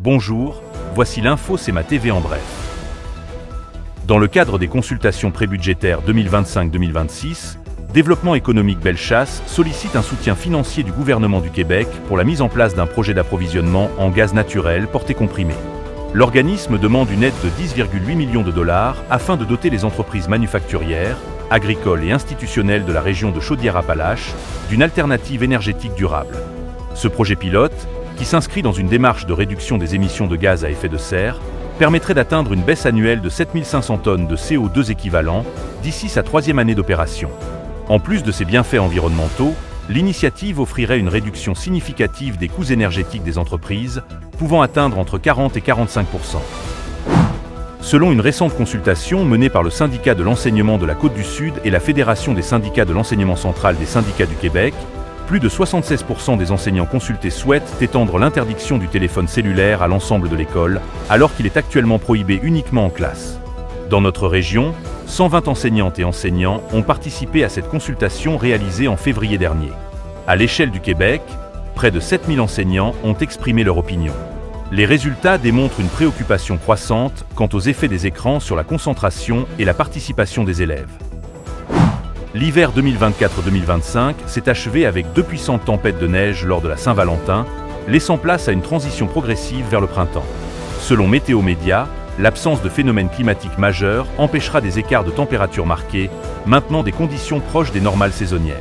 Bonjour, voici l'info CEMA TV en bref. Dans le cadre des consultations prébudgétaires 2025-2026, Développement économique Bellechasse sollicite un soutien financier du gouvernement du Québec pour la mise en place d'un projet d'approvisionnement en gaz naturel porté comprimé. L'organisme demande une aide de 10,8 millions de dollars afin de doter les entreprises manufacturières, agricoles et institutionnelles de la région de Chaudière-Appalaches d'une alternative énergétique durable. Ce projet pilote, qui s'inscrit dans une démarche de réduction des émissions de gaz à effet de serre, permettrait d'atteindre une baisse annuelle de 7500 tonnes de CO2 équivalent d'ici sa troisième année d'opération. En plus de ses bienfaits environnementaux, l'initiative offrirait une réduction significative des coûts énergétiques des entreprises, pouvant atteindre entre 40 et 45%. Selon une récente consultation menée par le syndicat de l'enseignement de la Côte-du-Sud et la Fédération des syndicats de l'enseignement central des syndicats du Québec, plus de 76% des enseignants consultés souhaitent étendre l'interdiction du téléphone cellulaire à l'ensemble de l'école, alors qu'il est actuellement prohibé uniquement en classe. Dans notre région, 120 enseignantes et enseignants ont participé à cette consultation réalisée en février dernier. À l'échelle du Québec, près de 7000 enseignants ont exprimé leur opinion. Les résultats démontrent une préoccupation croissante quant aux effets des écrans sur la concentration et la participation des élèves. L'hiver 2024-2025 s'est achevé avec 2 puissantes tempêtes de neige lors de la Saint-Valentin, laissant place à une transition progressive vers le printemps. Selon Météo Média, l'absence de phénomènes climatiques majeurs empêchera des écarts de température marqués, maintenant des conditions proches des normales saisonnières.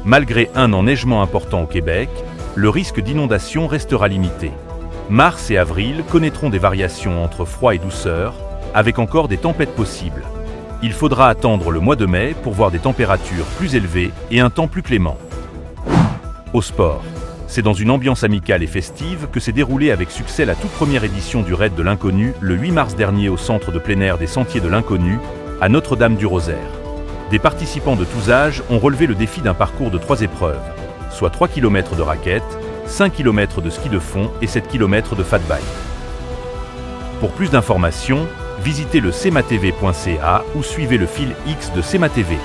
Malgré un enneigement important au Québec, le risque d'inondation restera limité. Mars et avril connaîtront des variations entre froid et douceur, avec encore des tempêtes possibles. Il faudra attendre le mois de mai pour voir des températures plus élevées et un temps plus clément. Au sport. C'est dans une ambiance amicale et festive que s'est déroulée avec succès la toute première édition du Raid de l'Inconnu le 8 mars dernier au centre de plein air des Sentiers de l'Inconnu, à Notre-Dame-du-Rosaire. Des participants de tous âges ont relevé le défi d'un parcours de 3 épreuves, soit 3 km de raquettes, 5 km de ski de fond et 7 km de fat bike. Pour plus d'informations, visitez le cematv.ca ou suivez le fil X de CEMA TV.